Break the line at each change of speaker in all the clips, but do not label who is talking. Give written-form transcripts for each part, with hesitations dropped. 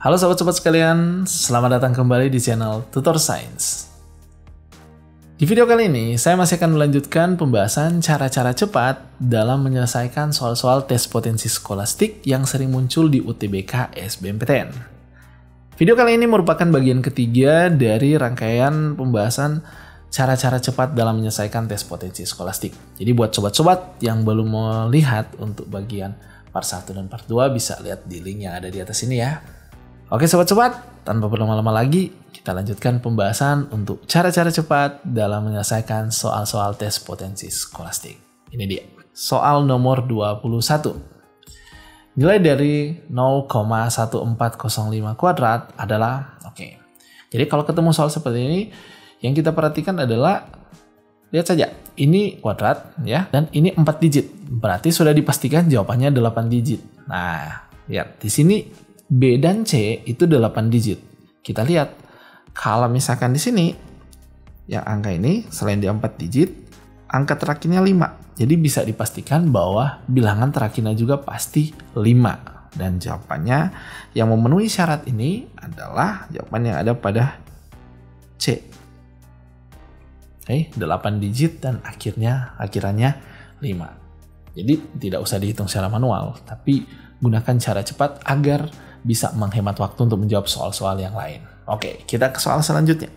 Halo sobat-sobat sekalian, selamat datang kembali di channel Tutor Sains. Di video kali ini, saya masih akan melanjutkan pembahasan cara-cara cepat dalam menyelesaikan soal-soal tes potensi skolastik yang sering muncul di UTBK SBMPTN. Video kali ini merupakan bagian ketiga dari rangkaian pembahasan cara-cara cepat dalam menyelesaikan tes potensi skolastik. Jadi buat sobat-sobat yang belum melihat untuk bagian part 1 dan part 2 bisa lihat di link yang ada di atas ini ya. Oke sobat-sobat, tanpa berlama-lama lagi, kita lanjutkan pembahasan untuk cara-cara cepat dalam menyelesaikan soal-soal tes potensi skolastik. Ini dia, soal nomor 21. Nilai dari 0,1405 kuadrat adalah, jadi kalau ketemu soal seperti ini, yang kita perhatikan adalah, lihat saja, ini kuadrat ya, dan ini 4 digit. Berarti sudah dipastikan jawabannya 8 digit. Nah, lihat di sini B dan C itu 8 digit. Kita lihat, kalau misalkan di sini, yang angka ini selain di 4 digit, angka terakhirnya 5. Jadi bisa dipastikan bahwa bilangan terakhirnya juga pasti 5. Dan jawabannya yang memenuhi syarat ini adalah jawaban yang ada pada C. 8 digit dan akhirannya 5. Jadi tidak usah dihitung secara manual, tapi gunakan cara cepat agar bisa menghemat waktu untuk menjawab soal-soal yang lain. Oke, kita ke soal selanjutnya.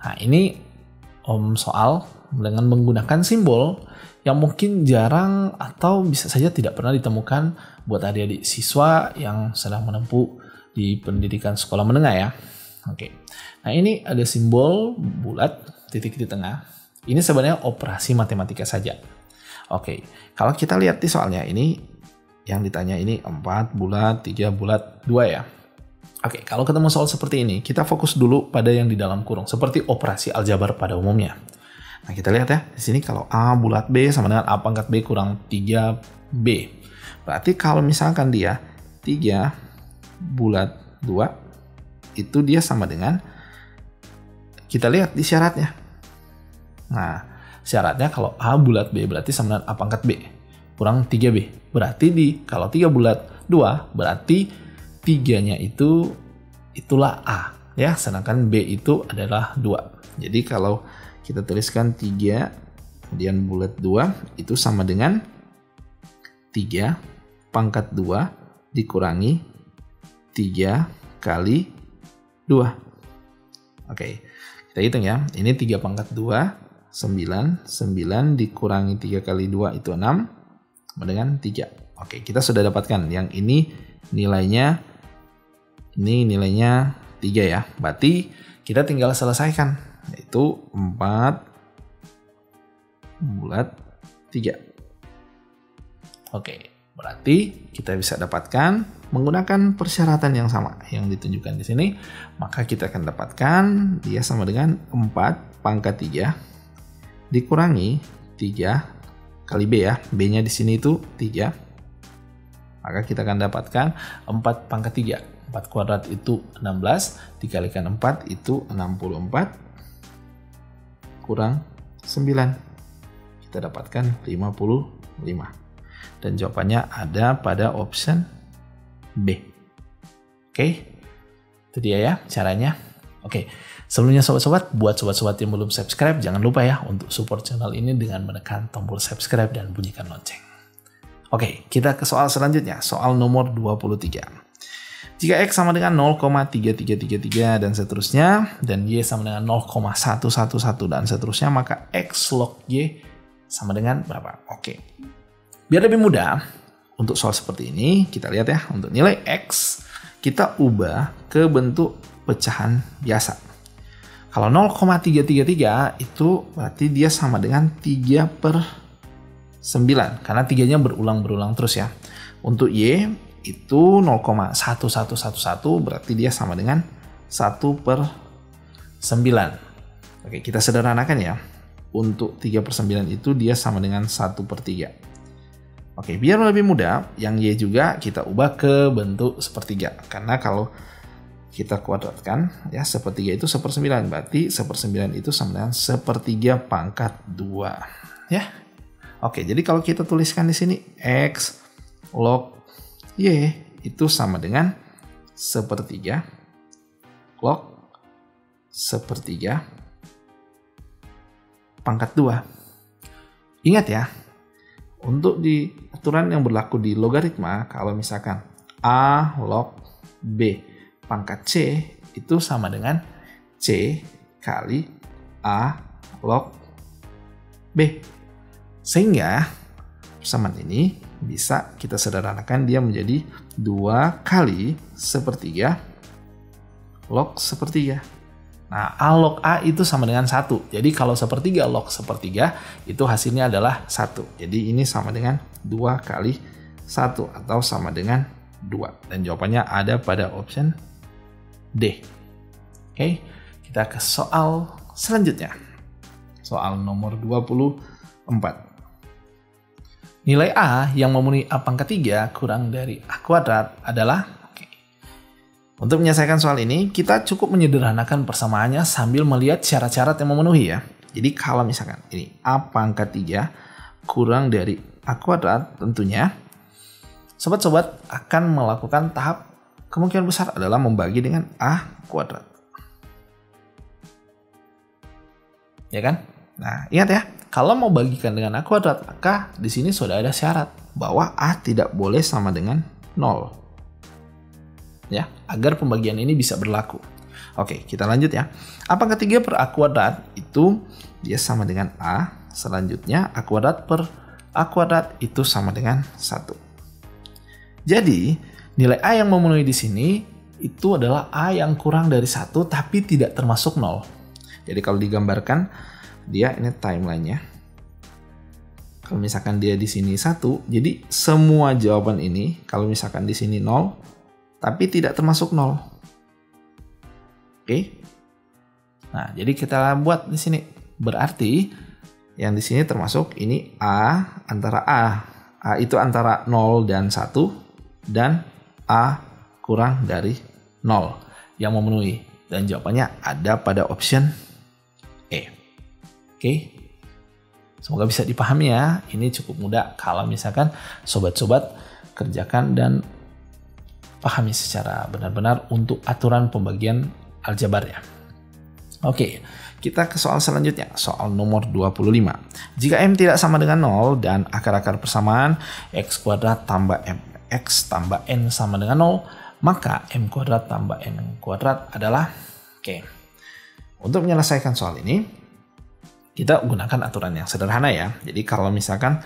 Nah, ini soal dengan menggunakan simbol yang mungkin jarang atau bisa saja tidak pernah ditemukan buat adik-adik siswa yang sedang menempuh di pendidikan sekolah menengah ya. Oke. Nah, ini ada simbol bulat, titik di tengah. Ini sebenarnya operasi matematika saja. Oke, kalau kita lihat di soalnya ini, yang ditanya ini 4 bulat, 3 bulat, 2 ya. Oke, kalau ketemu soal seperti ini, kita fokus dulu pada yang di dalam kurung, seperti operasi aljabar pada umumnya. Nah, kita lihat ya, di sini kalau A bulat B sama dengan A pangkat B kurang 3B. Berarti kalau misalkan dia 3 bulat 2, itu dia sama dengan, kita lihat di syaratnya. Nah, syaratnya kalau A bulat B berarti sama dengan A pangkat B kurang 3B. Berarti kalau 3 bulat 2 berarti 3-nya itulah A ya, sedangkan B itu adalah 2. Jadi kalau kita tuliskan 3 kemudian bulat 2 itu sama dengan 3 pangkat 2 dikurangi 3 kali 2. Oke, kita hitung ya. Ini 3 pangkat 2, 9. 9 dikurangi 3 kali 2 itu 6. Sama dengan 3. Oke, kita sudah dapatkan. Yang ini nilainya 3 ya. Berarti kita tinggal selesaikan. Yaitu 4 bulat 3. Oke, berarti kita bisa dapatkan menggunakan persyaratan yang sama yang ditunjukkan di sini, maka kita akan dapatkan dia sama dengan 4 pangkat 3 dikurangi 3 kali B ya. B-nya di sini itu 3. Maka kita akan dapatkan 4 pangkat 3. 4 kuadrat itu 16 dikalikan 4 itu 64 kurang 9. Kita dapatkan 55. Dan jawabannya ada pada option B. Oke, itu dia ya caranya. Oke, sebelumnya sobat-sobat, buat sobat-sobat yang belum subscribe, jangan lupa ya untuk support channel ini dengan menekan tombol subscribe dan bunyikan lonceng. Oke, kita ke soal selanjutnya, soal nomor 23. Jika X sama dengan 0,3333 dan seterusnya, dan Y sama dengan 0,111 dan seterusnya, maka X log Y sama dengan berapa? Oke, biar lebih mudah, untuk soal seperti ini, kita lihat ya, untuk nilai X, kita ubah ke bentuk pecahan biasa. Kalau 0,333 itu berarti dia sama dengan 3/9 karena 3-nya berulang-berulang terus ya. Untuk Y itu 0,1111 berarti dia sama dengan 1/9. Oke, kita sederhanakan ya. Untuk 3/9 itu dia sama dengan 1/3. Oke, biar lebih mudah, yang Y juga kita ubah ke bentuk sepertiga. Karena kalau kita kuadratkan ya, sepertiga itu 1/9, berarti 1/9 itu sama dengan 1/3 pangkat 2 ya. Oke, jadi kalau kita tuliskan di sini X log Y itu sama dengan sepertiga, log sepertiga pangkat 2. Ingat ya, untuk di aturan yang berlaku di logaritma, kalau misalkan A log B pangkat C itu sama dengan C kali A log B. Sehingga persamaan ini bisa kita sederhanakan dia menjadi 2 kali sepertiga log sepertiga. Nah, A log A itu sama dengan 1. Jadi kalau sepertiga log sepertiga itu hasilnya adalah 1. Jadi ini sama dengan 2 kali 1 atau sama dengan 2. Dan jawabannya ada pada option D. Oke, kita ke soal selanjutnya. Soal nomor 24. Nilai A yang memenuhi A pangkat 3 kurang dari A kuadrat adalah... Untuk menyelesaikan soal ini, kita cukup menyederhanakan persamaannya sambil melihat syarat-syarat yang memenuhi ya. Jadi kalau misalkan ini A pangkat 3 kurang dari A kuadrat, tentunya sobat-sobat akan melakukan tahap kemungkinan besar adalah membagi dengan A kuadrat. Ya kan? Nah, ingat ya, kalau mau bagikan dengan A kuadrat, maka di sini sudah ada syarat bahwa A tidak boleh sama dengan 0. Ya, agar pembagian ini bisa berlaku. Oke, kita lanjut ya. A pangkat 3 per A kuadrat itu dia sama dengan A. Selanjutnya A kuadrat per A kuadrat itu sama dengan 1. Jadi, nilai A yang memenuhi di sini itu adalah A yang kurang dari 1 tapi tidak termasuk 0. Jadi kalau digambarkan, dia ini timelinenya. Kalau misalkan dia di sini 1, jadi semua jawaban ini kalau misalkan di sini 0 tapi tidak termasuk 0. Oke. Nah, jadi kita buat di sini. Berarti yang di sini termasuk ini A antara A. A itu antara 0 dan 1 dan A kurang dari 0 yang memenuhi. Dan jawabannya ada pada option E. Oke. Semoga bisa dipahami ya. Ini cukup mudah kalau misalkan sobat-sobat kerjakan dan pahami secara benar-benar untuk aturan pembagian aljabar ya. Oke, kita ke soal selanjutnya, soal nomor 25. Jika M tidak sama dengan 0 dan akar-akar persamaan X kuadrat tambah MX tambah N sama dengan 0, maka M kuadrat tambah N kuadrat adalah... Oke, untuk menyelesaikan soal ini, kita gunakan aturan yang sederhana ya. Jadi kalau misalkan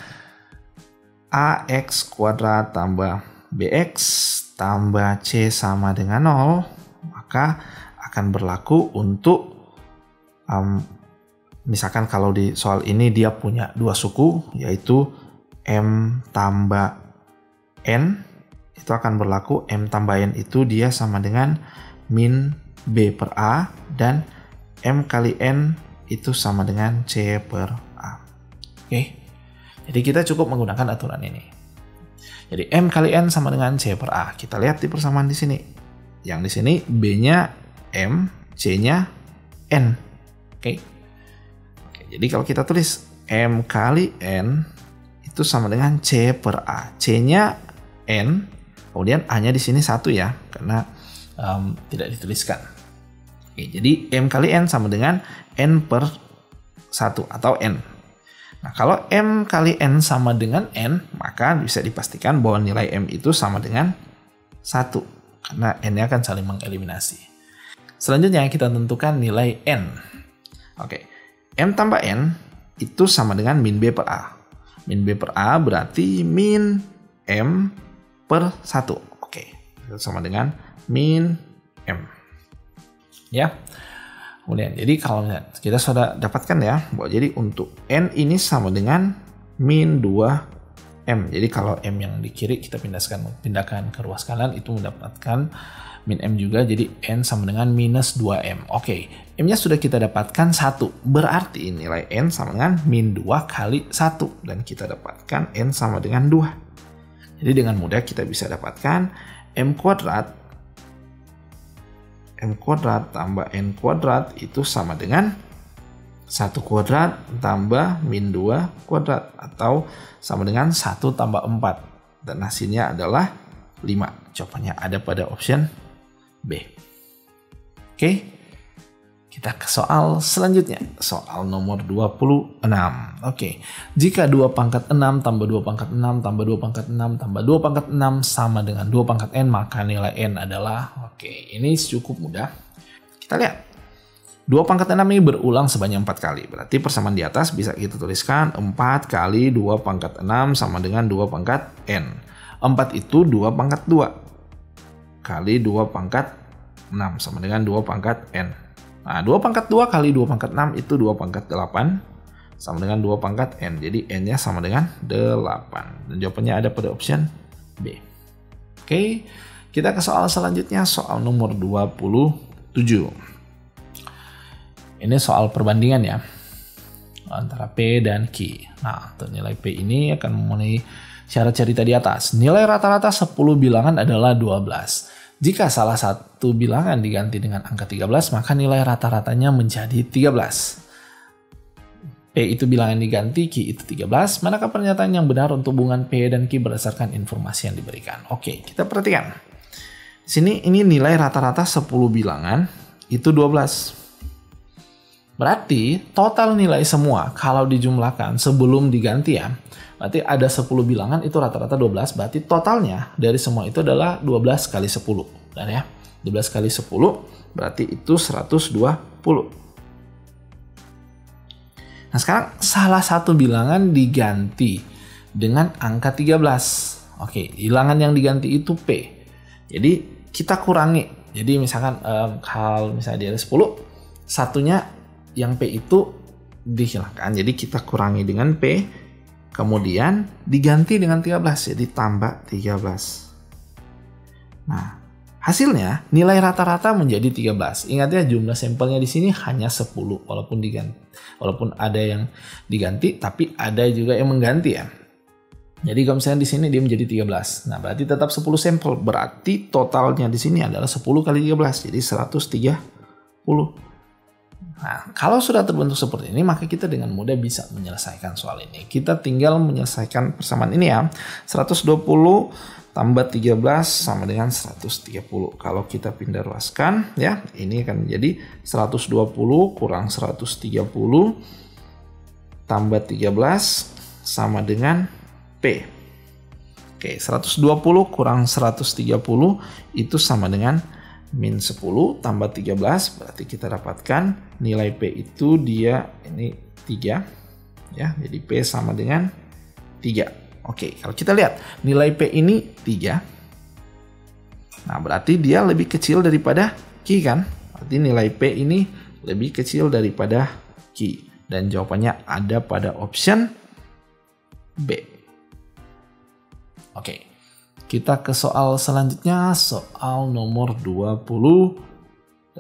AX kuadrat tambah BX tambah C sama dengan 0, maka akan berlaku untuk misalkan kalau di soal ini dia punya 2 suku, yaitu M tambah N, itu akan berlaku M tambah N itu dia sama dengan min B per A, dan M kali N itu sama dengan C per A. Oke, jadi kita cukup menggunakan aturan ini. Jadi M kali N sama dengan C per A. Kita lihat di persamaan di sini. Yang di sini B-nya M, C-nya N. Oke. Jadi kalau kita tulis M kali N itu sama dengan C per A. C-nya N, kemudian A-nya di sini 1 ya, karena tidak dituliskan. Oke, jadi M kali N sama dengan N per 1 atau N. Nah, kalau M kali N sama dengan N, maka bisa dipastikan bahwa nilai M itu sama dengan 1. Karena N-nya akan saling mengeliminasi. Selanjutnya kita tentukan nilai N. Oke, M tambah N itu sama dengan min B per A. Min B per A berarti min M per 1. Oke, itu sama dengan min M. Ya. Kemudian, jadi kalau kita sudah dapatkan ya, bahwa jadi untuk N ini sama dengan min 2M. Jadi kalau M yang di kiri kita pindahkan ke ruas kanan, itu mendapatkan min M juga, jadi N sama dengan minus 2M. Oke, M-nya sudah kita dapatkan 1, berarti nilai N sama dengan min 2 kali 1, dan kita dapatkan N sama dengan 2. Jadi dengan mudah kita bisa dapatkan M kuadrat tambah N kuadrat itu sama dengan 1 kuadrat tambah min 2 kuadrat, atau sama dengan 1 tambah 4. Dan hasilnya adalah 5. Jawabannya ada pada option B. Oke, kita ke soal selanjutnya. Soal nomor 26. Oke, jika 2 pangkat 6 tambah 2 pangkat 6 tambah 2 pangkat 6 tambah 2 pangkat 6 sama dengan 2 pangkat N, maka nilai N adalah, oke, ini cukup mudah. Kita lihat. 2 pangkat 6 ini berulang sebanyak 4 kali. Berarti persamaan di atas bisa kita tuliskan 4 kali 2 pangkat 6 sama dengan 2 pangkat N. 4 itu 2 pangkat 2 kali 2 pangkat 6 sama dengan 2 pangkat N. Nah, 2 pangkat 2 kali 2 pangkat 6 itu 2 pangkat 8 sama dengan 2 pangkat N. Jadi N-nya sama dengan 8. Dan jawabannya ada pada option B. Oke, kita ke soal selanjutnya, soal nomor 27. Ini soal perbandingan ya, antara P dan Q. Nah, untuk nilai P ini akan memenuhi syarat cerita di atas. Nilai rata-rata 10 bilangan adalah 12. Jika salah satu bilangan diganti dengan angka 13, maka nilai rata-ratanya menjadi 13. P itu bilangan diganti, Q itu 13. Manakah pernyataan yang benar untuk hubungan P dan Q berdasarkan informasi yang diberikan? Oke, kita perhatikan. Di sini ini nilai rata-rata 10 bilangan itu 12. Berarti total nilai semua kalau dijumlahkan sebelum diganti ya, berarti ada 10 bilangan itu rata-rata 12, berarti totalnya dari semua itu adalah 12 kali 10. Dan ya, 12 kali 10 berarti itu 120. Nah sekarang salah satu bilangan diganti dengan angka 13. Oke, bilangan yang diganti itu P. Jadi kita kurangi. Jadi misalkan kalau misalnya dia ada 10, satunya yang P itu dihilangkan, jadi kita kurangi dengan P, kemudian diganti dengan 13, jadi tambah 13. Nah, hasilnya nilai rata-rata menjadi 13. Ingat ya, jumlah sampelnya di sini hanya 10, walaupun ada yang diganti, tapi ada juga yang mengganti ya. Jadi kalau misalnya di sini dia menjadi 13. Nah, berarti tetap 10 sampel, berarti totalnya di sini adalah 10 kali 13, jadi 130. Nah, kalau sudah terbentuk seperti ini, maka kita dengan mudah bisa menyelesaikan soal ini. Kita tinggal menyelesaikan persamaan ini ya. 120 tambah 13 sama dengan 130. Kalau kita pindah ruaskan ya, ini akan menjadi 120 kurang 130 tambah 13 sama dengan P. Oke, 120 kurang 130 itu sama dengan min 10 tambah 13, berarti kita dapatkan nilai P itu dia ini 3 ya, jadi P sama dengan 3. Oke, kalau kita lihat nilai P ini 3, nah berarti dia lebih kecil daripada Q kan, berarti nilai P ini lebih kecil daripada Q, dan jawabannya ada pada option B. Oke, kita ke soal selanjutnya, soal nomor 28.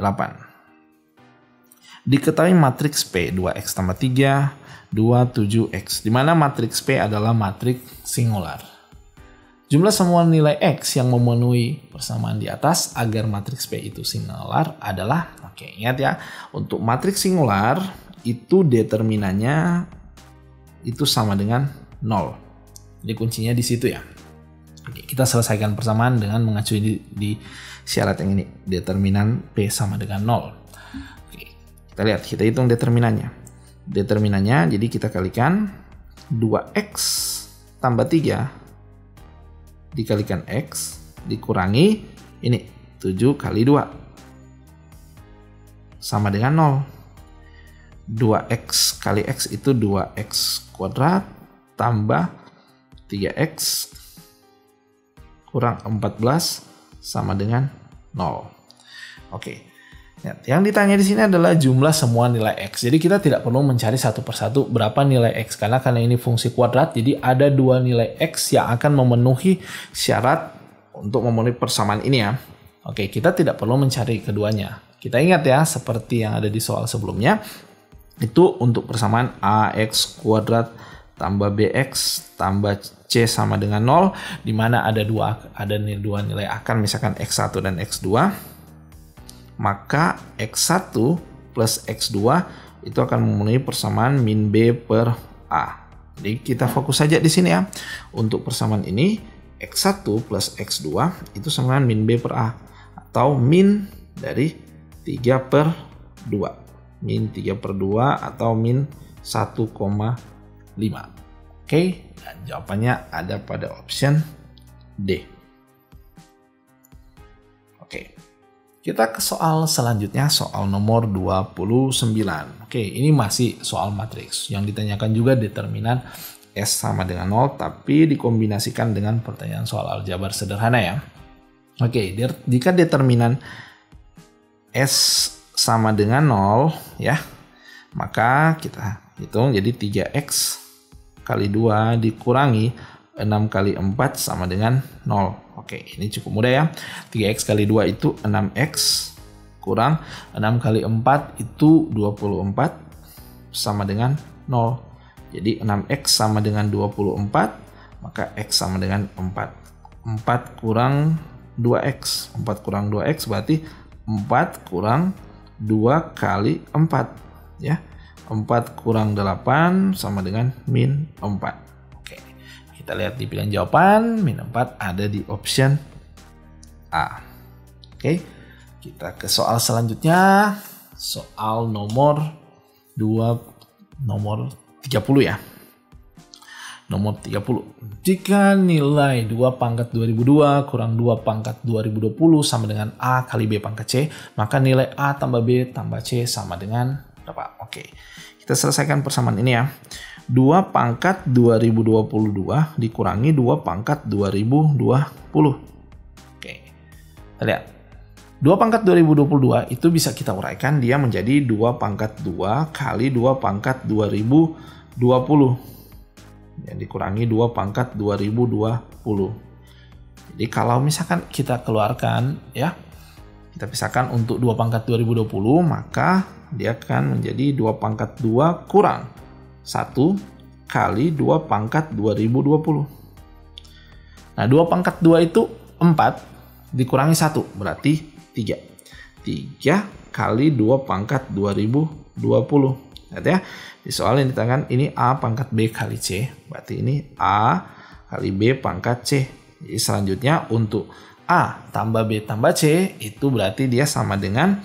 Diketahui matriks P 2x tambah 3, 2, 7x, di mana matriks P adalah matriks singular. Jumlah semua nilai x yang memenuhi persamaan di atas agar matriks P itu singular adalah, oke, ingat ya, untuk matriks singular itu determinannya itu sama dengan 0. Jadi kuncinya di situ ya. Oke, kita selesaikan persamaan dengan mengacu di syarat yang ini. Determinan P sama dengan 0. Oke, kita lihat, kita hitung determinannya. Determinannya, jadi kita kalikan 2x tambah 3 dikalikan x dikurangi ini 7 kali 2 sama dengan 0. 2x kali x itu 2x kuadrat tambah 3x kurang 14 sama dengan 0. Oke. Yang ditanya di sini adalah jumlah semua nilai x. Jadi kita tidak perlu mencari satu persatu berapa nilai x karena ini fungsi kuadrat. Jadi ada 2 nilai x yang akan memenuhi syarat untuk memenuhi persamaan ini ya. Oke, kita tidak perlu mencari keduanya. Kita ingat ya, seperti yang ada di soal sebelumnya, itu untuk persamaan ax kuadrat tambah bx tambah c sama dengan 0, di mana ada dua nilai akar, misalkan x1 dan x2, maka x1 plus x2 itu akan memenuhi persamaan min b per a. Jadi kita fokus saja di sini ya. Untuk persamaan ini x1 plus x2 itu sama dengan min b per a, atau min dari 3/2. Min 3/2 atau min 1,5. Oke, dan jawabannya ada pada option D. Oke, kita ke soal selanjutnya, soal nomor 29. Oke, ini masih soal matriks. Yang ditanyakan juga determinan S sama dengan 0, tapi dikombinasikan dengan pertanyaan soal aljabar sederhana ya. Oke, jika determinan S sama dengan 0 ya, maka kita hitung jadi 3x kali 2 dikurangi 6 kali 4 sama dengan 0. Oke, ini cukup mudah ya. 3x kali 2 itu 6x kurang 6 kali 4 itu 24 sama dengan 0. Jadi 6x sama dengan 24, maka x sama dengan 4. 4 kurang 2x. 4 kurang 2x berarti 4 kurang 2 kali 4 ya. 4 kurang 8 sama dengan min 4. Oke, kita lihat di pilihan jawaban, min 4 ada di option A. Oke, kita ke soal selanjutnya, soal nomor 30 ya. Nomor 30. Jika nilai 2 pangkat 2002 kurang 2 pangkat 2020 sama dengan A kali B pangkat C, maka nilai A tambah B tambah C sama dengan berapa? Oke, kita selesaikan persamaan ini ya. 2 pangkat 2022 dikurangi 2 pangkat 2020. Oke, kita lihat. 2 pangkat 2022 itu bisa kita uraikan dia menjadi 2 pangkat 2 kali 2 pangkat 2020. Yang dikurangi 2 pangkat 2020. Jadi kalau misalkan kita keluarkan ya, kita pisahkan untuk 2 pangkat 2020, maka dia akan menjadi 2 pangkat 2 kurang 1 kali 2 pangkat 2020. Nah, 2 pangkat 2 itu 4 dikurangi 1 berarti 3. 3 kali 2 pangkat 2020. Lihat ya, di soal yang ditanyakan ini A pangkat B kali C. Berarti ini A kali B pangkat C. Jadi selanjutnya untuk A tambah B tambah C itu berarti dia sama dengan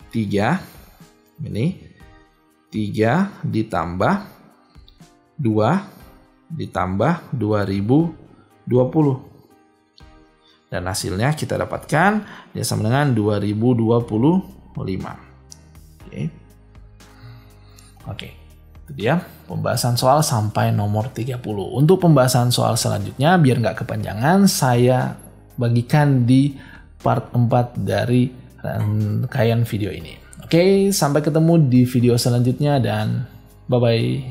3. Ini 3 ditambah 2 ditambah 2020. Dan hasilnya kita dapatkan dia sama dengan 2025. Oke, itu dia pembahasan soal sampai nomor 30. Untuk pembahasan soal selanjutnya, biar nggak kepanjangan, saya bagikan di part 4 dari rangkaian video ini. Oke, sampai ketemu di video selanjutnya dan bye-bye.